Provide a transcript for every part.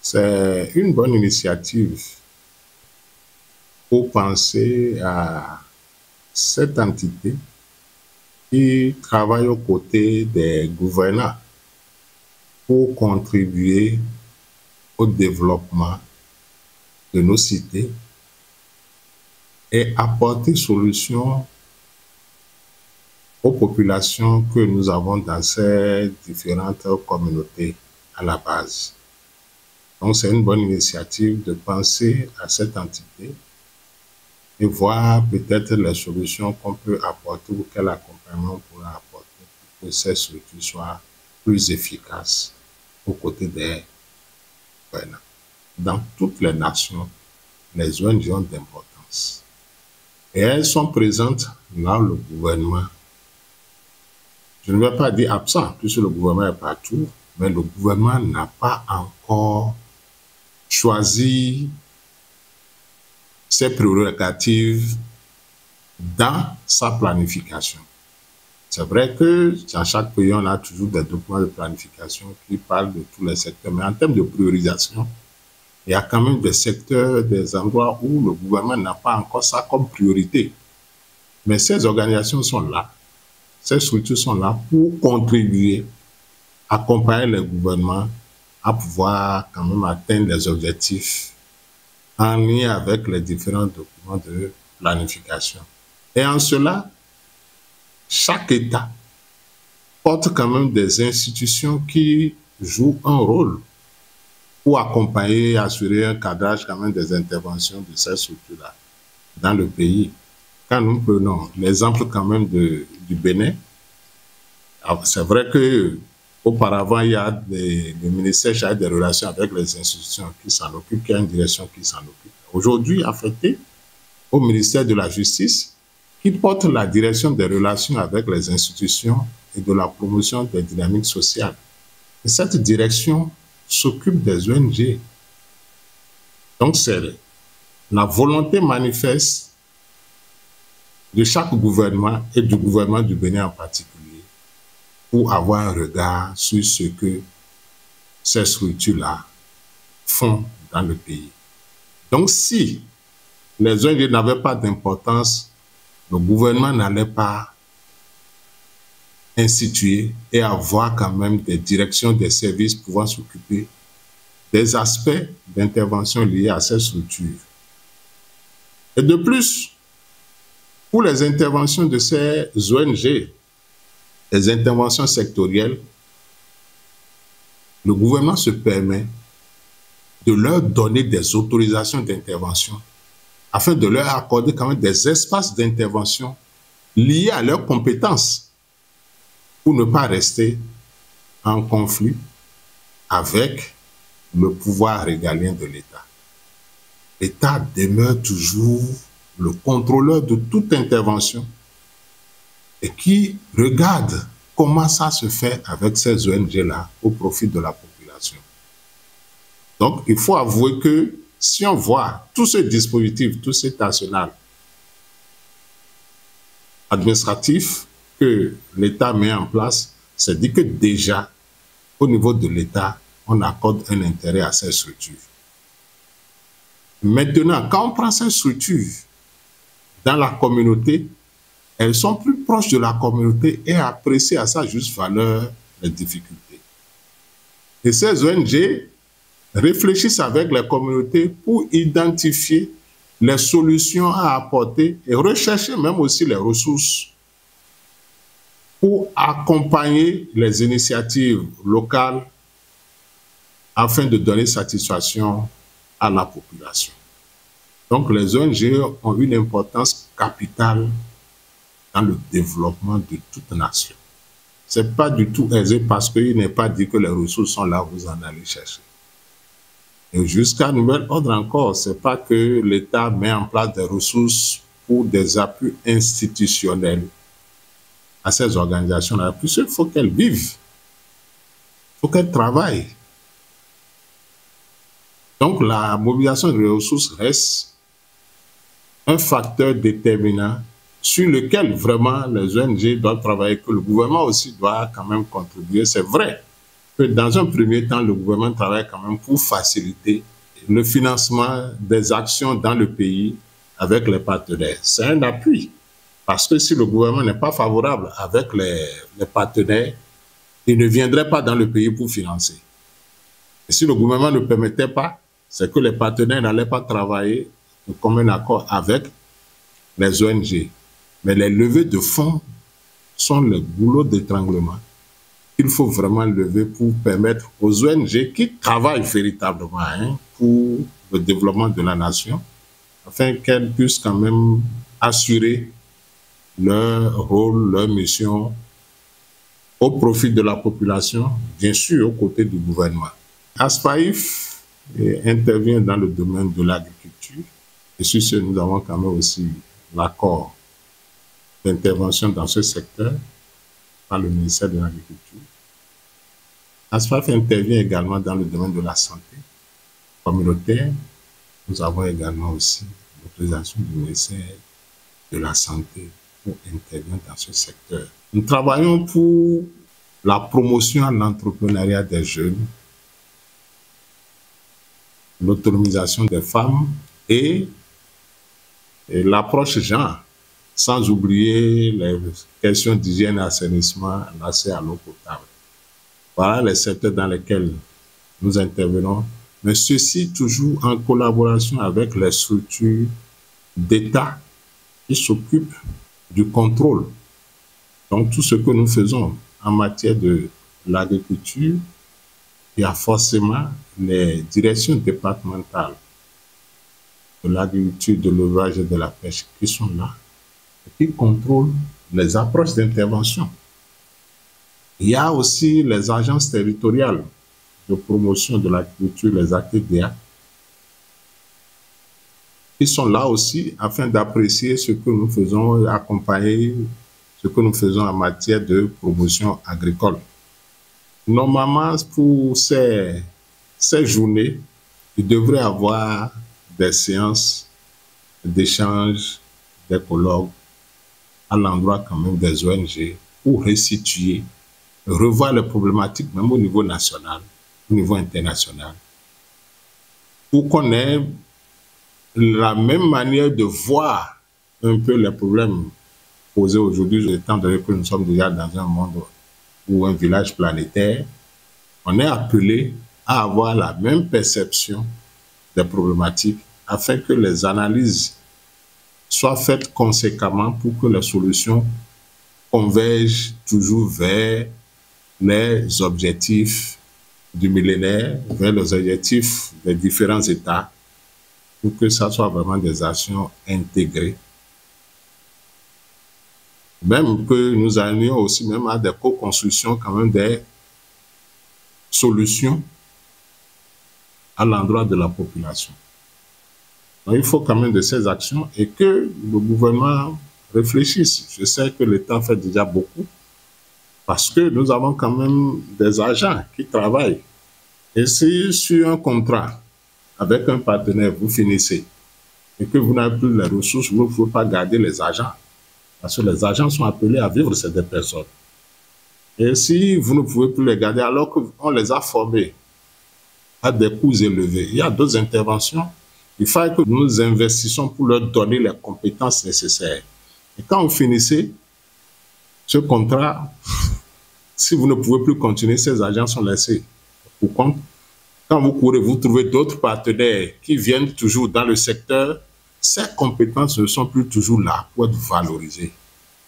C'est une bonne initiative pour penser à cette entité qui travaille aux côtés des gouvernants pour contribuer au développement de nos cités et apporter solution aux populations que nous avons dans ces différentes communautés à la base. Donc c'est une bonne initiative de penser à cette entité et voir peut-être les solutions qu'on peut apporter ou quel accompagnement on pourra apporter pour que ces structures soient plus efficaces aux côtés des gouvernants. Dans toutes les nations, les ONG ont d'importance. Et elles sont présentes dans le gouvernement. Je ne vais pas dire absent, puisque le gouvernement est partout, mais le gouvernement n'a pas encore choisi ses prérogatives dans sa planification. C'est vrai que dans chaque pays, on a toujours des documents de planification qui parlent de tous les secteurs, mais en termes de priorisation, il y a quand même des secteurs, des endroits où le gouvernement n'a pas encore ça comme priorité. Mais ces organisations sont là, ces structures sont là pour contribuer, accompagner les gouvernements à pouvoir quand même atteindre les objectifs en lien avec les différents documents de planification. Et en cela, chaque État porte quand même des institutions qui jouent un rôle pour accompagner et assurer un cadrage quand même des interventions de ces structures-là dans le pays. Quand nous prenons l'exemple quand même du Bénin, c'est vrai que auparavant, il y a le ministère chargé des relations avec les institutions qui s'en occupe, qui a une direction qui s'en occupe. Aujourd'hui, affecté au ministère de la Justice, qui porte la direction des relations avec les institutions et de la promotion des dynamiques sociales. Et cette direction s'occupe des ONG. Donc, c'est la volonté manifeste de chaque gouvernement et du gouvernement du Bénin en particulier pour avoir un regard sur ce que ces structures-là font dans le pays. Donc, si les ONG n'avaient pas d'importance, le gouvernement n'allait pas instituer et avoir quand même des directions des services pouvant s'occuper des aspects d'intervention liés à ces structures. Et de plus, pour les interventions de ces ONG, les interventions sectorielles, le gouvernement se permet de leur donner des autorisations d'intervention afin de leur accorder quand même des espaces d'intervention liés à leurs compétences pour ne pas rester en conflit avec le pouvoir régalien de l'État. L'État demeure toujours le contrôleur de toute intervention et qui regarde comment ça se fait avec ces ONG-là au profit de la population. Donc, il faut avouer que si on voit tout ce dispositif, tout cet arsenal administratif que l'État met en place, c'est dit que déjà, au niveau de l'État, on accorde un intérêt à ces structures. Maintenant, quand on prend ces structures dans la communauté, elles sont plus proches de la communauté et apprécient à sa juste valeur les difficultés. Et ces ONG réfléchissent avec les communautés pour identifier les solutions à apporter et rechercher même aussi les ressources pour accompagner les initiatives locales afin de donner satisfaction à la population. Donc les ONG ont une importance capitale dans le développement de toute nation. Ce n'est pas du tout aisé parce qu'il n'est pas dit que les ressources sont là, vous en allez chercher. Et jusqu'à nouvel ordre encore, ce n'est pas que l'État met en place des ressources pour des appuis institutionnels à ces organisations-là. Puisqu'il faut qu'elles vivent, il faut qu'elles travaillent. Donc la mobilisation des ressources reste un facteur déterminant sur lequel vraiment les ONG doivent travailler, que le gouvernement aussi doit quand même contribuer. C'est vrai que dans un premier temps, le gouvernement travaille quand même pour faciliter le financement des actions dans le pays avec les partenaires. C'est un appui. Parce que si le gouvernement n'est pas favorable avec les partenaires, il ne viendrait pas dans le pays pour financer. Et si le gouvernement ne permettait pas, c'est que les partenaires n'allaient pas travailler comme un accord avec les ONG. Mais les levées de fonds sont le goulot d'étranglement qu'il faut vraiment lever pour permettre aux ONG qui travaillent véritablement pour le développement de la nation, afin qu'elles puissent quand même assurer leur rôle, leur mission au profit de la population, bien sûr aux côtés du gouvernement. Aspaïf intervient dans le domaine de l'agriculture et sur ce, nous avons quand même aussi l'accord d'intervention dans ce secteur par le ministère de l'Agriculture. Aspaïf intervient également dans le domaine de la santé communautaire. Nous avons également aussi l'autorisation du ministère de la Santé pour intervenir dans ce secteur. Nous travaillons pour la promotion de l'entrepreneuriat des jeunes, l'autonomisation des femmes et l'approche genre, sans oublier les questions d'hygiène et assainissement, l'accès à l'eau potable. Voilà les secteurs dans lesquels nous intervenons, mais ceci toujours en collaboration avec les structures d'État qui s'occupent du contrôle. Donc tout ce que nous faisons en matière de l'agriculture, il y a forcément les directions départementales de l'agriculture, de l'élevage et de la pêche qui sont là et qui contrôlent les approches d'intervention. Il y a aussi les agences territoriales de promotion de l'agriculture, les ATDA, qui sont là aussi afin d'apprécier ce que nous faisons, accompagner ce que nous faisons en matière de promotion agricole. Normalement, pour ces journées, il devrait y avoir des séances d'échange, des colloques à l'endroit quand même des ONG pour resituer, revoir les problématiques même au niveau national, au niveau international, pour qu'on ait la même manière de voir un peu les problèmes posés aujourd'hui, étant donné que nous sommes déjà dans un monde ou un village planétaire, on est appelé à avoir la même perception des problématiques afin que les analyses soient faites conséquemment pour que les solutions convergent toujours vers les objectifs du millénaire, vers les objectifs des différents États, pour que ça soit vraiment des actions intégrées. Même que nous allions aussi même à des co-constructions, quand même des solutions à l'endroit de la population. Donc il faut quand même de ces actions et que le gouvernement réfléchisse. Je sais que l'État fait déjà beaucoup parce que nous avons quand même des agents qui travaillent. Et si sur un contrat avec un partenaire, vous finissez et que vous n'avez plus les ressources, vous ne pouvez pas garder les agents. Parce que les agents sont appelés à vivre ces personnes. Et si vous ne pouvez plus les garder alors qu'on les a formés à des coûts élevés, il y a d'autres interventions. Il faut que nous investissions pour leur donner les compétences nécessaires. Et quand vous finissez ce contrat, si vous ne pouvez plus continuer, ces agents sont laissés pour compte. Quand vous courez, vous trouvez d'autres partenaires qui viennent toujours dans le secteur. Ces compétences ne sont plus toujours là pour être valorisées.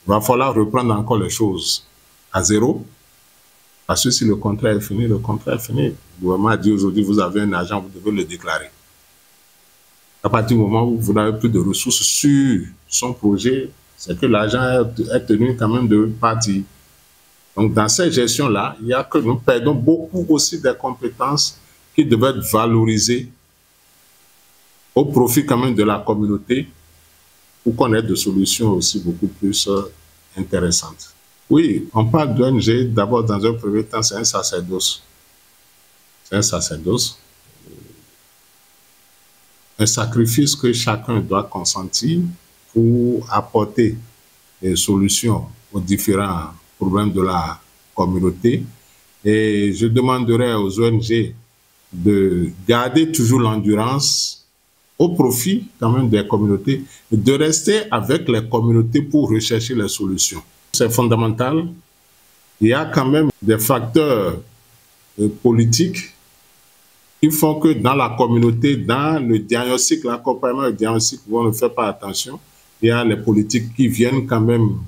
Il va falloir reprendre encore les choses à zéro. Parce que si le contrat est fini, le contrat est fini. Le gouvernement a dit aujourd'hui, vous avez un agent, vous devez le déclarer. À partir du moment où vous n'avez plus de ressources sur son projet, c'est que l'agent est tenu quand même de partir. Donc dans cette gestion-là, il y a que nous perdons beaucoup aussi des compétences qui devaient être valorisées au profit quand même de la communauté pour qu'on ait des solutions aussi beaucoup plus intéressantes. Oui, on parle d'ONG, d'abord dans un premier temps, c'est un sacerdoce. C'est un sacerdoce. Un sacrifice que chacun doit consentir pour apporter des solutions aux différents problèmes de la communauté Et je demanderai aux ONG de garder toujours l'endurance au profit quand même des communautés, de rester avec les communautés pour rechercher les solutions. C'est fondamental. Il y a quand même des facteurs politiques qui font que dans la communauté, dans le diagnostic, l'accompagnement et le diagnostic, on ne fait pas attention. Il y a les politiques qui viennent quand même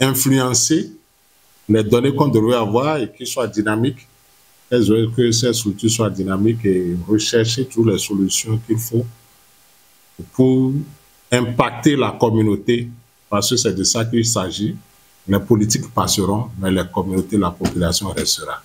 influencer les données qu'on devrait avoir et qui soient dynamiques. Que ces structures soient dynamiques et rechercher toutes les solutions qu'il faut pour impacter la communauté, parce que c'est de ça qu'il s'agit. Les politiques passeront, mais les communautés, la population restera.